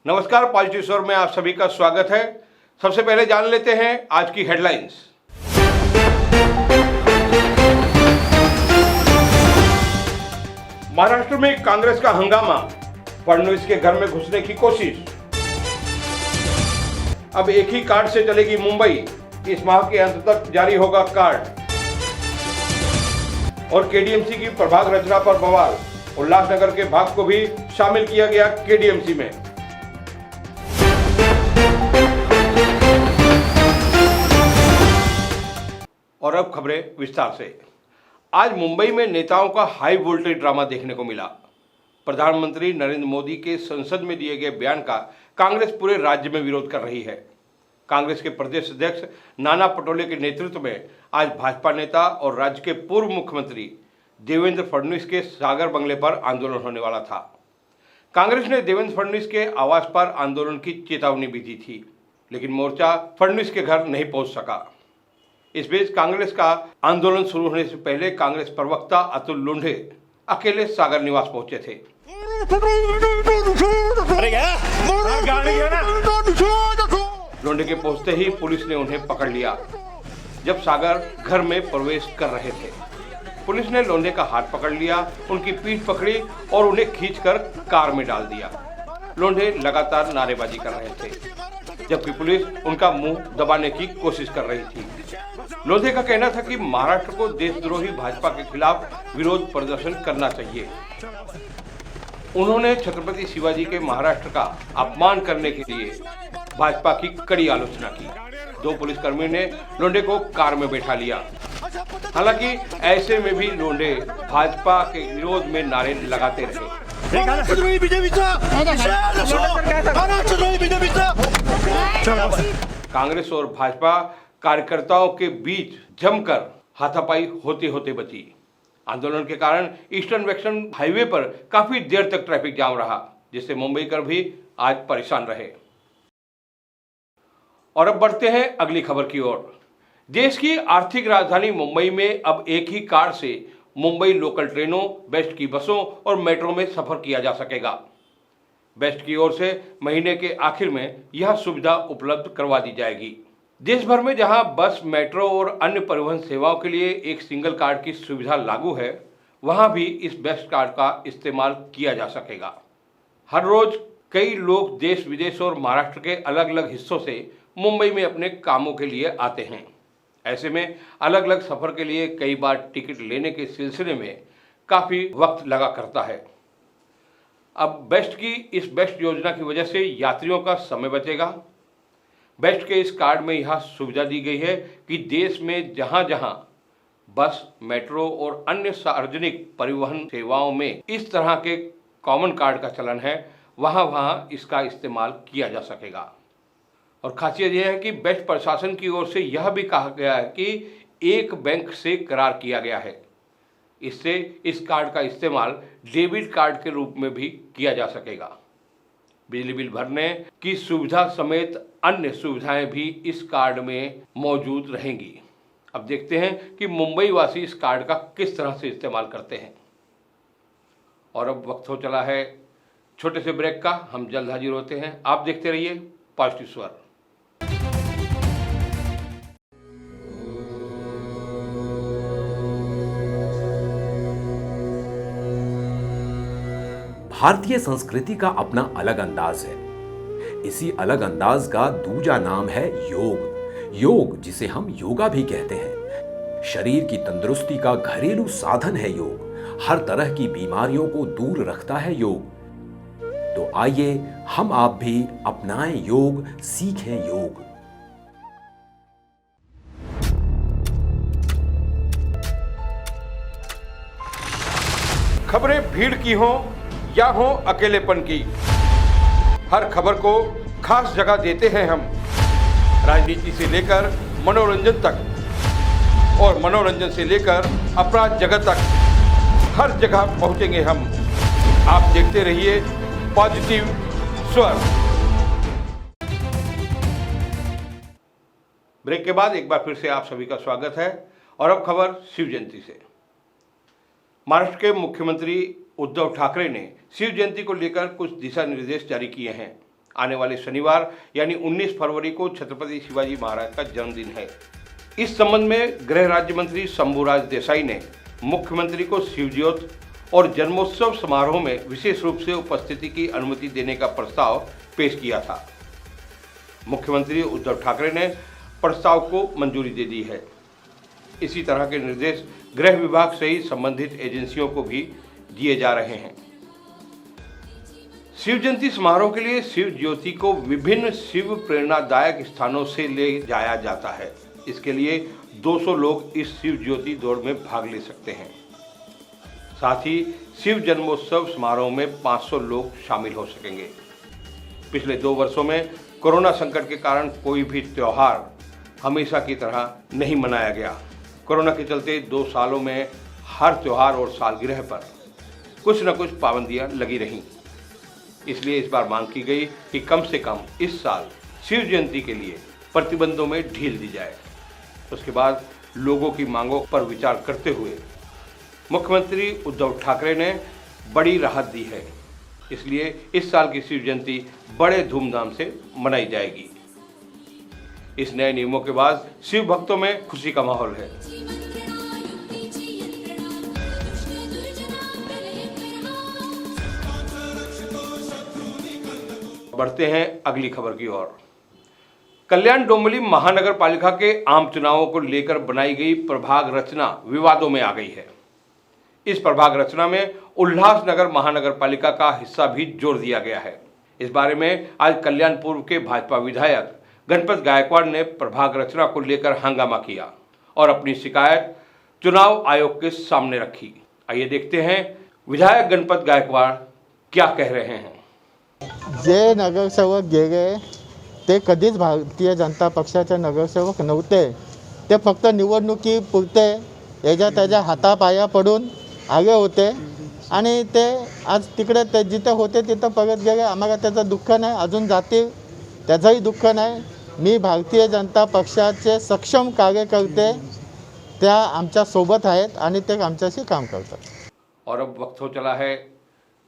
नमस्कार, पॉजिटिव स्वर में आप सभी का स्वागत है। सबसे पहले जान लेते हैं आज की हेडलाइंस। महाराष्ट्र में कांग्रेस का हंगामा, फडणवीस के घर में घुसने की कोशिश। अब एक ही कार्ड से चलेगी मुंबई, इस माह के अंत तक जारी होगा कार्ड। और केडीएमसी की प्रभाग रचना पर बवाल, उल्लासनगर के भाग को भी शामिल किया गया केडीएमसी में। और अब खबरें विस्तार से। आज मुंबई में नेताओं का हाई वोल्टेज ड्रामा देखने को मिला। प्रधानमंत्री नरेंद्र मोदी के संसद में दिए गए बयान का कांग्रेस पूरे राज्य में विरोध कर रही है। कांग्रेस के प्रदेश अध्यक्ष नाना पटोले के नेतृत्व में आज भाजपा नेता और राज्य के पूर्व मुख्यमंत्री देवेंद्र फडणवीस के सागर बंगले पर आंदोलन होने वाला था। कांग्रेस ने देवेंद्र फडणवीस के आवास पर आंदोलन की चेतावनी भी दी थी, लेकिन मोर्चा फडणवीस के घर नहीं पहुंच सका। इस बीच कांग्रेस का आंदोलन शुरू होने से पहले कांग्रेस प्रवक्ता अतुल लोंढे अकेले सागर निवास पहुंचे थे। लोंढे के पहुंचते ही पुलिस ने उन्हें पकड़ लिया जब सागर घर में प्रवेश कर रहे थे। पुलिस ने लोंढे का हाथ पकड़ लिया, उनकी पीठ पकड़ी और उन्हें खींचकर कार में डाल दिया। लोंढे लगातार नारेबाजी कर रहे थे, जबकि पुलिस उनका मुंह दबाने की कोशिश कर रही थी। लोंढे का कहना था कि महाराष्ट्र को देशद्रोही भाजपा के खिलाफ विरोध प्रदर्शन करना चाहिए। उन्होंने छत्रपति शिवाजी के महाराष्ट्र का अपमान करने के लिए भाजपा की कड़ी आलोचना की। दो पुलिसकर्मियों ने लोंढे को कार में बैठा लिया। हालांकि ऐसे में भी लोंढे भाजपा के विरोध में नारे लगाते रहे। कांग्रेस और भाजपा कार्यकर्ताओं के बीच जमकर हाथापाई होते होते बची। आंदोलन के कारण ईस्टर्न वेस्टर्न हाईवे पर काफी देर तक ट्रैफिक जाम रहा, जिससे मुंबईकर भी आज परेशान रहे। और अब बढ़ते हैं अगली खबर की ओर। देश की आर्थिक राजधानी मुंबई में अब एक ही कार्ड से मुंबई लोकल ट्रेनों, बेस्ट की बसों और मेट्रो में सफर किया जा सकेगा। बेस्ट की ओर से महीने के आखिर में यह सुविधा उपलब्ध करवा दी जाएगी। देश भर में जहां बस, मेट्रो और अन्य परिवहन सेवाओं के लिए एक सिंगल कार्ड की सुविधा लागू है, वहां भी इस बेस्ट कार्ड का इस्तेमाल किया जा सकेगा। हर रोज कई लोग देश विदेश और महाराष्ट्र के अलग अलग हिस्सों से मुंबई में अपने कामों के लिए आते हैं। ऐसे में अलग अलग सफर के लिए कई बार टिकट लेने के सिलसिले में काफी वक्त लगा करता है। अब इस बेस्ट योजना की वजह से यात्रियों का समय बचेगा। बेस्ट के इस कार्ड में यह सुविधा दी गई है कि देश में जहां जहां बस, मेट्रो और अन्य सार्वजनिक परिवहन सेवाओं में इस तरह के कॉमन कार्ड का चलन है, वहां वहां इसका इस्तेमाल किया जा सकेगा। और खासियत यह है कि बेस्ट प्रशासन की ओर से यह भी कहा गया है कि एक बैंक से करार किया गया है। इससे इस कार्ड का इस्तेमाल डेबिट कार्ड के रूप में भी किया जा सकेगा। बिजली बिल भरने की सुविधा समेत अन्य सुविधाएं भी इस कार्ड में मौजूद रहेंगी। अब देखते हैं कि मुंबई वासी इस कार्ड का किस तरह से इस्तेमाल करते हैं। और अब वक्त हो चला है छोटे से ब्रेक का। हम जल्द हाजिर होते हैं। आप देखते रहिए पॉजिटिव स्वर। भारतीय संस्कृति का अपना अलग अंदाज है। इसी अलग अंदाज का दूजा नाम है योग। योग, जिसे हम योगा भी कहते हैं, शरीर की तंदुरुस्ती का घरेलू साधन है योग। हर तरह की बीमारियों को दूर रखता है योग। तो आइए हम आप भी अपनाएं योग, सीखें योग। खबरें भीड़ की हो या हो अकेलेपन की, हर खबर को खास जगह देते हैं हम। राजनीति से लेकर मनोरंजन तक और मनोरंजन से लेकर अपराध जगत तक हर जगह पहुंचेंगे हम। आप देखते रहिए पॉजिटिव स्वर। ब्रेक के बाद एक बार फिर से आप सभी का स्वागत है। और अब खबर शिव जयंती से। महाराष्ट्र के मुख्यमंत्री उद्धव ठाकरे ने शिव जयंती को लेकर कुछ दिशा निर्देश जारी किए हैं। आने वाले शनिवार यानी 19 फरवरी को छत्रपति शिवाजी महाराज का जन्मदिन है। इस संबंध में गृह राज्य मंत्री शंभूराज देसाई ने मुख्यमंत्री को शिवज्योत और जन्मोत्सव समारोह में विशेष रूप से उपस्थिति की अनुमति देने का प्रस्ताव पेश किया था। मुख्यमंत्री उद्धव ठाकरे ने प्रस्ताव को मंजूरी दे दी है। इसी तरह के निर्देश गृह विभाग सहित संबंधित एजेंसियों को भी दिए जा रहे हैं। शिव जयंती समारोह के लिए शिव ज्योति को विभिन्न शिव प्रेरणादायक स्थानों से ले जाया जाता है। इसके लिए 200 लोग इस शिव ज्योति दौड़ में भाग ले सकते हैं। साथ ही शिव जन्मोत्सव समारोह में 500 लोग शामिल हो सकेंगे। पिछले 2 वर्षों में कोरोना संकट के कारण कोई भी त्योहार हमेशा की तरह नहीं मनाया गया। कोरोना के चलते 2 सालों में हर त्योहार और सालगिरह पर कुछ न कुछ पाबंदियां लगी रहीं। इसलिए इस बार मांग की गई कि कम से कम इस साल शिव जयंती के लिए प्रतिबंधों में ढील दी जाए। उसके बाद लोगों की मांगों पर विचार करते हुए मुख्यमंत्री उद्धव ठाकरे ने बड़ी राहत दी है। इसलिए इस साल की शिव जयंती बड़े धूमधाम से मनाई जाएगी। इस नए नियमों के बाद शिव भक्तों में खुशी का माहौल है। बढ़ते हैं अगली खबर की ओर। कल्याण डोंबिवली महानगर पालिका के आम चुनावों को लेकर बनाई गई प्रभाग रचना विवादों में आ गई है। इस प्रभाग रचना में उल्लासनगर महानगर पालिका का हिस्सा भी जोड़ दिया गया है। इस बारे में आज कल्याण पूर्व के भाजपा विधायक गणपत गायकवाड़ ने प्रभाग रचना को लेकर हंगामा किया और अपनी शिकायत चुनाव आयोग के सामने रखी। आइए देखते हैं विधायक गणपत गायकवाड़ क्या कह रहे हैं। जे नगरसेवक गेले ते कधीच भारतीय जनता पक्षाचे नगरसेवक नव्हते। ते फक्त निवडणुकीपुरते याच्या त्याच्या हातापाया पडून आले होते आणि ते आज तिकडे ते जिथे होते तिथं परत गेले। आम्हाला त्याचं दुःख नाही, अजून जातील त्याचंही दुःख नाही। मी भारतीय जनता पक्षाचे सक्षम कार्यकर्ते त्या आमच्या सोबत आहेत आणि ते आमच्याशी काम करतात। और अब वक्त हो चला है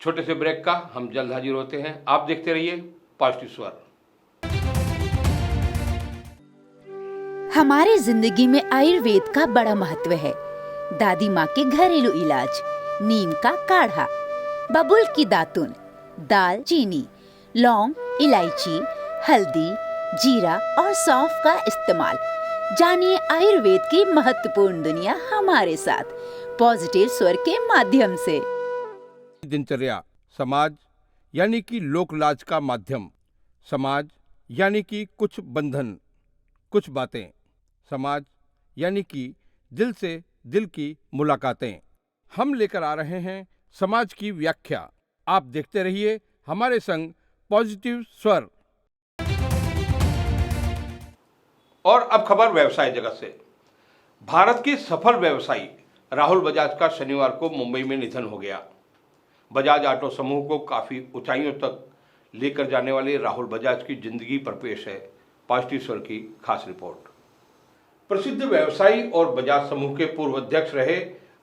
छोटे से ब्रेक का। हम जल्द हाजिर होते हैं। आप देखते रहिए पॉजिटिव स्वर। हमारी जिंदगी में आयुर्वेद का बड़ा महत्व है। दादी माँ के घरेलू इलाज, नीम का काढ़ा, बबुल की दातुन, दाल चीनी, लौंग, इलायची, हल्दी, जीरा और सौंफ का इस्तेमाल। जानिए आयुर्वेद की महत्वपूर्ण दुनिया हमारे साथ पॉजिटिव स्वर के माध्यम से। दिनचर्या समाज यानी कि लोक लाज का माध्यम, समाज यानी कि कुछ बंधन, कुछ बातें, समाज यानी कि दिल से दिल की मुलाकातें। हम लेकर आ रहे हैं समाज की व्याख्या। आप देखते रहिए हमारे संग पॉजिटिव स्वर। और अब खबर व्यवसाय जगत से। भारत के सफल व्यवसायी राहुल बजाज का शनिवार को मुंबई में निधन हो गया। बजाज ऑटो समूह को काफ़ी ऊंचाइयों तक लेकर जाने वाले राहुल बजाज की जिंदगी पर पेश है पॉजिटिव स्वर की खास रिपोर्ट। प्रसिद्ध व्यवसायी और बजाज समूह के पूर्व अध्यक्ष रहे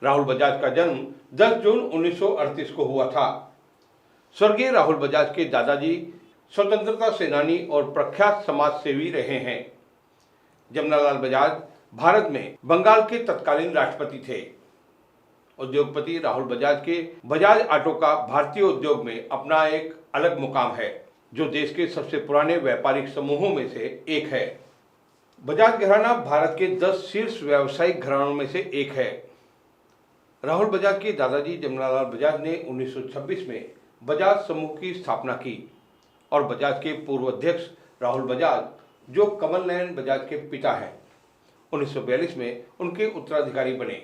राहुल बजाज का जन्म 10 जून 1938 को हुआ था। स्वर्गीय राहुल बजाज के दादाजी स्वतंत्रता सेनानी और प्रख्यात समाज सेवी रहे हैं। जमनालाल बजाज भारत में बंगाल के तत्कालीन राष्ट्रपति थे। उद्योगपति राहुल बजाज के बजाज ऑटो का भारतीय उद्योग में अपना एक अलग मुकाम है, जो देश के सबसे पुराने व्यापारिक समूहों में से एक है। बजाज घराना भारत के 10 शीर्ष व्यावसायिक घरानों में से एक है। राहुल बजाज के दादाजी जमनालाल बजाज ने 1926 में बजाज समूह की स्थापना की और बजाज के पूर्व अध्यक्ष राहुल बजाज, जो कमल नयन बजाज के पिता हैं, 1942 में उनके उत्तराधिकारी बने।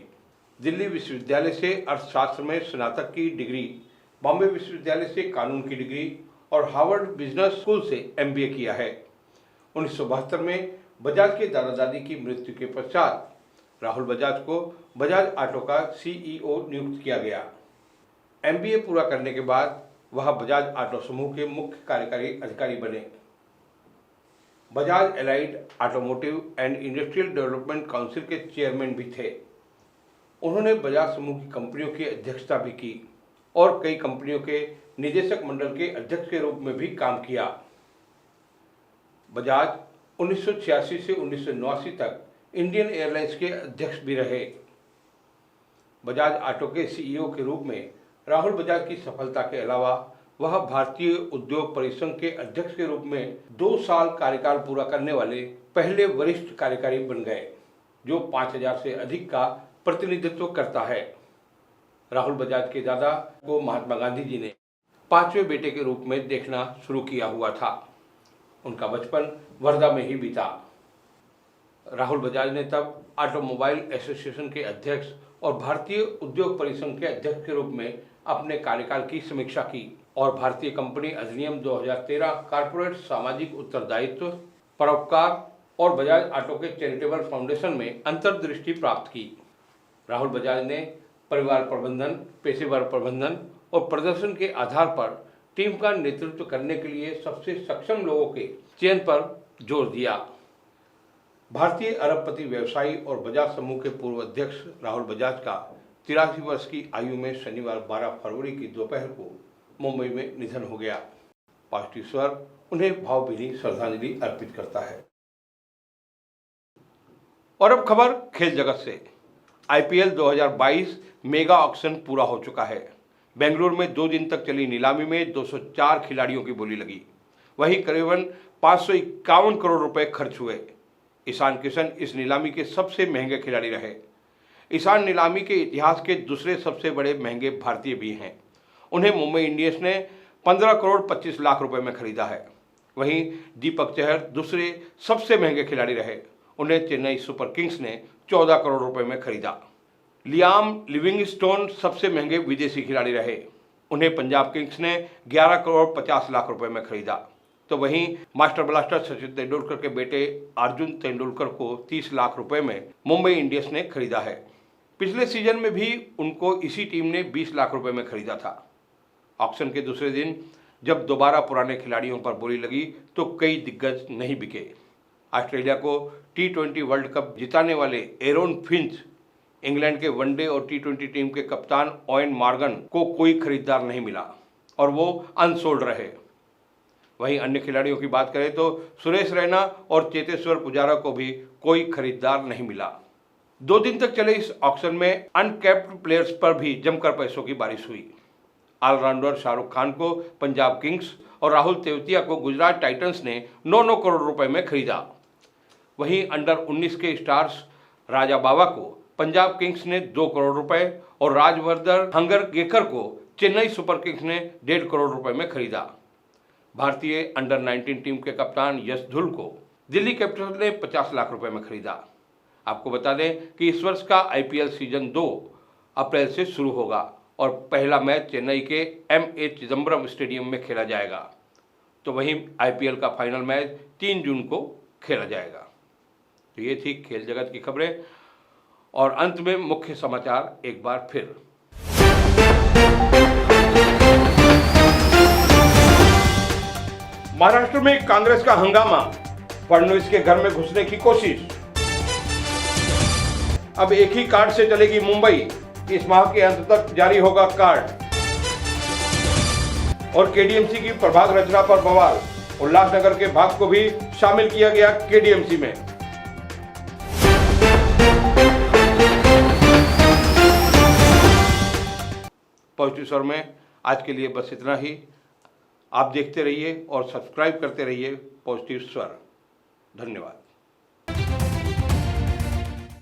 दिल्ली विश्वविद्यालय से अर्थशास्त्र में स्नातक की डिग्री, बॉम्बे विश्वविद्यालय से कानून की डिग्री और हार्वर्ड बिजनेस स्कूल से MBA किया है। 1972 में बजाज के दादा दादी की मृत्यु के पश्चात राहुल बजाज को बजाज ऑटो का CEO नियुक्त किया गया। MBA पूरा करने के बाद वह बजाज ऑटो समूह के मुख्य कार्यकारी अधिकारी बने। Bajaj allied automotive and industrial development council के चेयरमैन भी थे। उन्होंने बजाज समूह की कंपनियों की अध्यक्षता भी की और कई कंपनियों के निदेशक मंडल के अध्यक्ष के रूप में भी काम किया। बजाज 1986 से 1989 तक इंडियन एयरलाइंस के अध्यक्ष भी रहे। बजाज ऑटो के सीईओ के रूप में राहुल बजाज की सफलता के अलावा वह भारतीय उद्योग परिसंघ के अध्यक्ष के रूप में 2 साल कार्यकाल पूरा करने वाले पहले वरिष्ठ कार्यकारी बन गए, जो 5000 से अधिक का प्रतिनिधित्व करता है। राहुल बजाज के दादा को महात्मा गांधी जी ने 5वें बेटे के रूप में देखना शुरू किया हुआ था। उनका बचपन वर्धा में ही बीता। राहुल बजाज ने तब ऑटोमोबाइल एसोसिएशन के अध्यक्ष और भारतीय उद्योग परिसंघ के अध्यक्ष के रूप में अपने कार्यकाल की समीक्षा की और भारतीय कंपनी अधिनियम 2013, कारपोरेट सामाजिक उत्तरदायित्व, परोपकार और बजाज ऑटो के चैरिटेबल फाउंडेशन में अंतर्दृष्टि प्राप्त की। राहुल बजाज ने परिवार प्रबंधन, पेशेवर प्रबंधन और प्रदर्शन के आधार पर टीम का नेतृत्व करने के लिए सबसे सक्षम लोगों के चयन पर जोर दिया। भारतीय अरबपति व्यवसायी और बजाज समूह के पूर्व अध्यक्ष राहुल बजाज का 83 वर्ष की आयु में शनिवार 12 फरवरी की दोपहर को मुंबई में निधन हो गया। पॉजिटिव स्वर उन्हें भावभीनी श्रद्धांजलि अर्पित करता है। और अब खबर खेल जगत से। आईपीएल 2022 मेगा ऑक्शन पूरा हो चुका है। बेंगलुरु में 2 दिन तक चली नीलामी में 204 खिलाड़ियों की बोली लगी। वहीं करीबन 551 करोड़ रुपए खर्च हुए। ईशान किशन इस नीलामी के सबसे महंगे खिलाड़ी रहे। ईशान नीलामी के इतिहास के दूसरे सबसे बड़े महंगे भारतीय भी हैं। उन्हें मुंबई इंडियंस ने 15 करोड़ 25 लाख रुपए में खरीदा है। वहीं दीपक चहर दूसरे सबसे महंगे खिलाड़ी रहे। उन्हें चेन्नई सुपर किंग्स ने 14 करोड़ रुपए में खरीदा। लियाम लिविंगस्टोन सबसे महंगे विदेशी खिलाड़ी रहे। उन्हें पंजाब किंग्स ने 11 करोड़ 50 लाख रुपए में खरीदा। तो वहीं मास्टर ब्लास्टर सचिन तेंदुलकर के बेटे अर्जुन तेंदुलकर को 30 लाख रुपए में मुंबई इंडियंस ने खरीदा है। पिछले सीजन में भी उनको इसी टीम ने 20 लाख रुपए में खरीदा था। ऑक्शन के दूसरे दिन जब दोबारा पुराने खिलाड़ियों पर बोली लगी तो कई दिग्गज नहीं बिके। ऑस्ट्रेलिया को T20 वर्ल्ड कप जिताने वाले एरोन फिंच, इंग्लैंड के वनडे और T20 टीम के कप्तान ओवेन मॉर्गन को कोई खरीदार नहीं मिला और वो अनसोल्ड रहे। वहीं अन्य खिलाड़ियों की बात करें तो सुरेश रैना और चेतेश्वर पुजारा को भी कोई खरीदार नहीं मिला। 2 दिन तक चले इस ऑक्शन में अनकैप्ड प्लेयर्स पर भी जमकर पैसों की बारिश हुई। ऑलराउंडर शाहरुख खान को पंजाब किंग्स और राहुल तेवतिया को गुजरात टाइटंस ने 9-9 करोड़ रुपए में खरीदा। वहीं अंडर 19 के स्टार्स राजा बावा को पंजाब किंग्स ने 2 करोड़ रुपए और राजवर्धन हंगरगेकर को चेन्नई सुपर किंग्स ने 1.5 करोड़ रुपए में खरीदा। भारतीय अंडर 19 टीम के कप्तान यश धुल को दिल्ली कैपिटल्स ने 50 लाख रुपए में खरीदा। आपको बता दें कि इस वर्ष का आईपीएल सीजन 2 अप्रैल से शुरू होगा और पहला मैच चेन्नई के MA चिदम्बरम स्टेडियम में खेला जाएगा। तो वहीं आईपीएल का फाइनल मैच 3 जून को खेला जाएगा। तो ये थी खेल जगत की खबरें और अंत में मुख्य समाचार एक बार फिर। महाराष्ट्र में कांग्रेस का हंगामा, फडणवीस के घर में घुसने की कोशिश। अब एक ही कार्ड से चलेगी मुंबई, इस माह के अंत तक जारी होगा कार्ड। और केडीएमसी की प्रभाग रचना पर बवाल, उल्लासनगर के भाग को भी शामिल किया गया केडीएमसी में। पॉजिटिव स्वर में आज के लिए बस इतना ही। आप देखते रहिए और सब्सक्राइब करते रहिए पॉजिटिव स्वर। धन्यवाद।